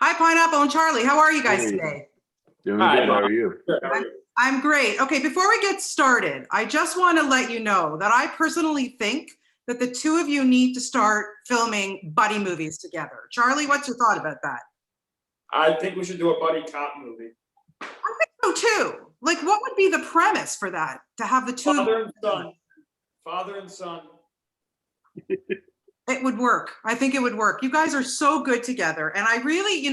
Hi, Pineapple and Charlie. How are you guys Hey, today? doing Hi, good. How Bob. are you? Good, how are I'm, you? I'm great. Okay, before we get started, I just want to let you know that I personally think that the two of you need to start filming buddy movies together. Charlie, what's your thought about that? I think we should do a buddy cop movie. I think so too. Like, what would be the premise for that? To have the two of Father you? and son. Father and son. It would work. I think it would work. You guys are so good together. And I really,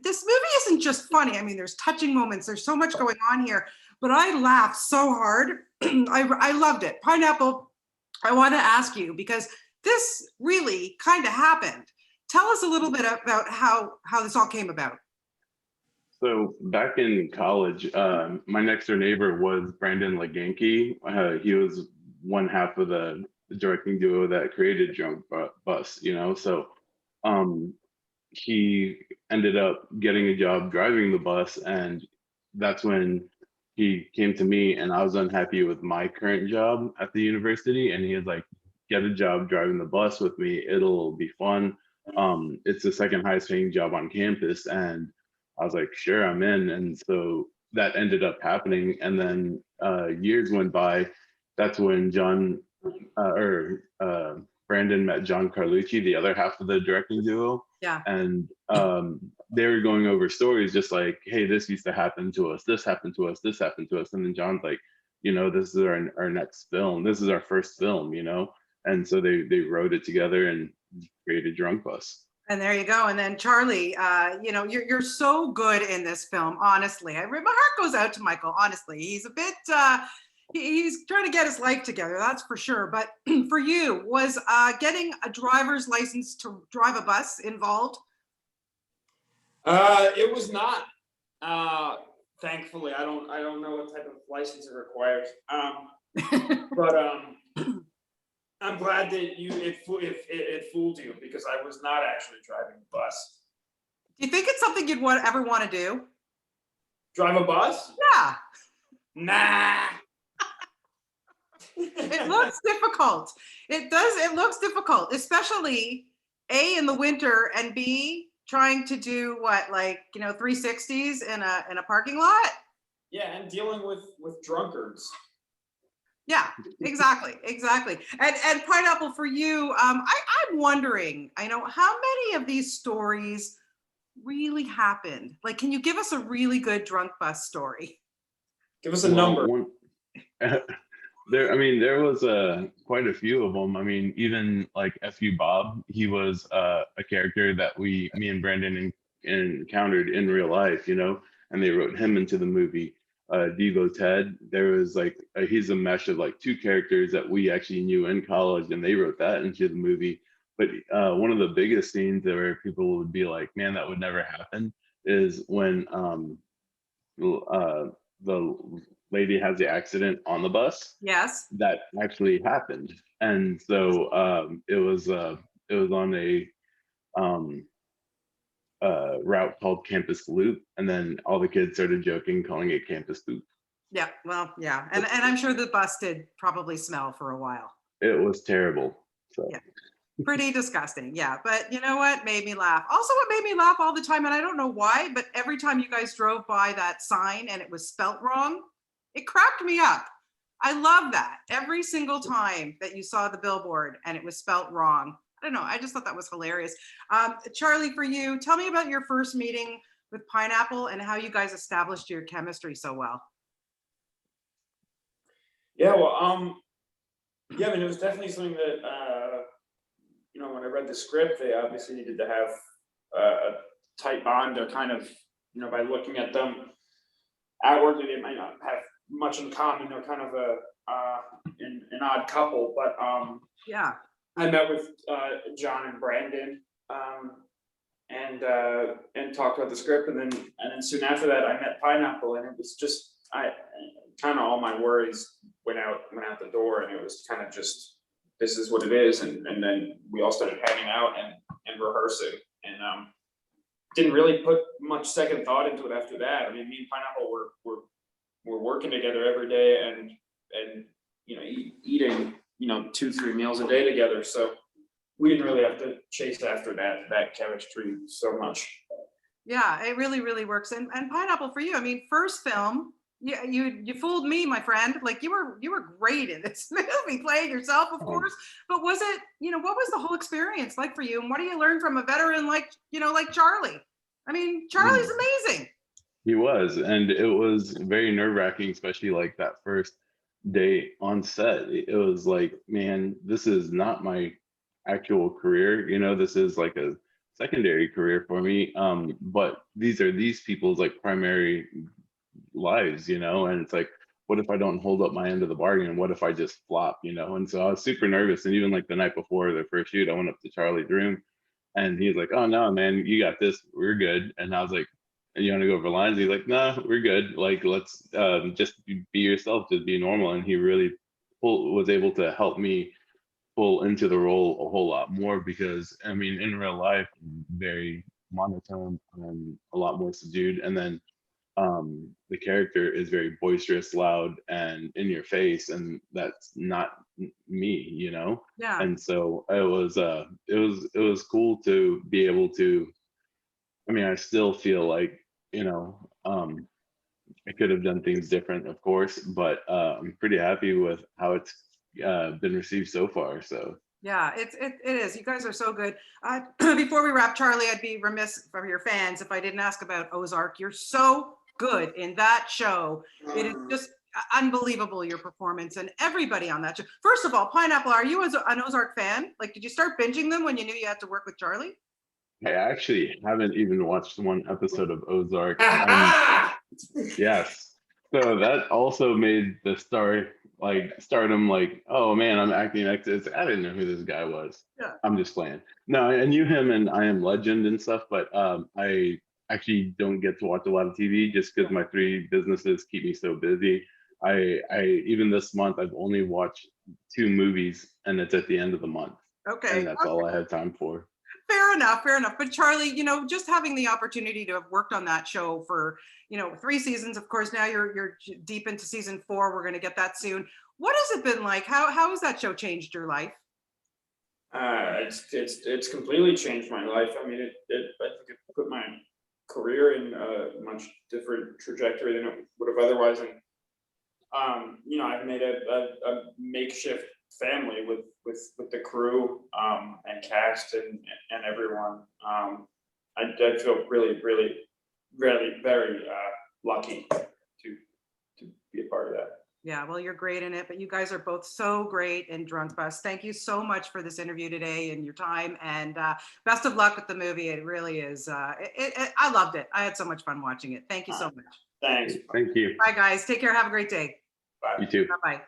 this movie isn't just funny. I mean, there's touching moments. There's so much going on here, but I laughed so hard. I loved it. Pineapple, I want to ask you because this really kind of happened. Tell us a little bit about how this all came about. So back in college, my next door neighbor was Brandon Leganke. He was one half of the directing duo that created Drunk Bus, So um, he ended up getting a job driving the bus, and that's when he came to me, and I was unhappy with my current job at the university, and he was like, "Get a job driving the bus with me. It'll be fun. It's the second highest paying job on campus." And I was like, "Sure, I'm in." And so that ended up happening, and then years went by. That's when Brandon met John Carlucci, the other half of the directing duo. Yeah. And they were going over stories just like, "Hey, this used to happen to us, this happened to us, this happened to us." And then John's like, "This is our next film. This is our first film. And so they wrote it together and created Drunk Bus. And there you go. And then Charlie, you're so good in this film. Honestly, my heart goes out to Michael. Honestly, he's a bit. He's trying to get his life together. That's for sure. But for you, was getting a driver's license to drive a bus involved? It was not. Thankfully, I don't know what type of license it requires. But I'm glad that it fooled you, because I was not actually driving a bus. Do you think it's something you'd ever want to do? Drive a bus? Yeah. Nah. It looks difficult. It does. It looks difficult, especially A, in the winter, and B, trying to do what, 360s in a parking lot. Yeah, and dealing with drunkards. Yeah, exactly. And Pineapple, for you, I'm wondering, how many of these stories really happened? Like, can you give us a really good drunk bus story? Give us a number. There was quite a few of them. I mean, even like F.U. Bob, he was a character that me and Brandon encountered in real life, and they wrote him into the movie. Devo Ted, there was he's a mesh of like two characters that we actually knew in college, and they wrote that into the movie. But one of the biggest scenes where people would be like, "Man, that would never happen," is when the lady has the accident on the bus. Yes. That actually happened. And so it was on a route called Campus Loop, and then all the kids started joking, calling it Campus Loop. Yeah, well, yeah. And I'm sure the bus did probably smell for a while. It was terrible. So yeah. Pretty disgusting. Yeah. But you know what made me laugh? Also, what made me laugh all the time, and I don't know why, but every time you guys drove by that sign and it was spelt wrong, it cracked me up. I love that. Every single time that you saw the billboard and it was spelt wrong. I don't know. I just thought that was hilarious. Charlie, for you, tell me about your first meeting with Pineapple and how you guys established your chemistry so well. Yeah, well, it was definitely something that, when I read the script, they obviously needed to have a tight bond to kind of, by looking at them outwardly, they might not have much in common. They're kind of an odd couple, but yeah. I met with John and Brandon and talked about the script, and then soon after that I met Pineapple, and it was just kind of all my worries went out the door, and it was kind of just, this is what it is, and then we all started hanging out and rehearsing, and didn't really put much second thought into it after that. I mean, me and Pineapple were working together every day, and eating 2-3 meals a day together, so we didn't really have to chase after that chemistry so much. Yeah, it really, really works. And Pineapple for you, I mean, first film, you fooled me, my friend. Like you were great in this movie, playing yourself, of Um, course. But was it, what was the whole experience like for you? And what do you learn from a veteran like, like Charlie? I mean, Charlie's amazing. He was, and it was very nerve-wracking, especially like that first day on set. It was like, man, this is not my actual career. This is like a secondary career for me. But these are these people's like primary lives, and it's like, what if I don't hold up my end of the bargain? What if I just flop, And so I was super nervous. And even like the night before the first shoot, I went up to Charlie's room and he's like, "Oh no, man, you got this. We're good." And I was like, "You want to go over lines?" He's like, "No, we're good. Like, let's just be yourself, just be normal." And he really was able to help me pull into the role a whole lot more because I mean, in real life, very monotone and a lot more subdued. And then the character is very boisterous, loud, and in your face, and that's not me, Yeah. And so it was cool to be able to. I mean, I still feel like I could have done things different, of course, but I'm pretty happy with how it's been received so far. So Yeah, it is. You guys are so good. Before we wrap, Charlie, I'd be remiss for your fans if I didn't ask about Ozark. You're so good in that show. It is just unbelievable, your performance and everybody on that show. First of all, Pineapple, are you an Ozark fan? Like, did you start binging them when you knew you had to work with Charlie? I actually haven't even watched one episode of Ozark. Yes. So that also made the stardom like, oh man, I'm acting next to this. I didn't know who this guy was. Yeah. I'm just playing. No, I knew him and I Am Legend and stuff, but I actually don't get to watch a lot of TV just because my three businesses keep me so busy. I even this month I've only watched 2 movies and it's at the end of the month. Okay. And that's all I had time for. Fair enough, fair enough. But Charlie, just having the opportunity to have worked on that show for, 3 seasons, of course, now you're deep into season 4. We're going to get that soon. What has it been like? How has that show changed your life? It's completely changed my life. I mean, I think it put my career in a much different trajectory than it would have otherwise. And I've made a makeshift family with the crew and cast and everyone. I feel really, really, really, very lucky to be a part of that. Yeah, well, you're great in it, but you guys are both so great in Drunk Bus. Thank you so much for this interview today and your time, and best of luck with the movie. It really is. I loved it. I had so much fun watching it. Thank you so much. Thanks. Thank you. Bye, guys. Take care. Have a great day. Bye. You too. Bye-bye.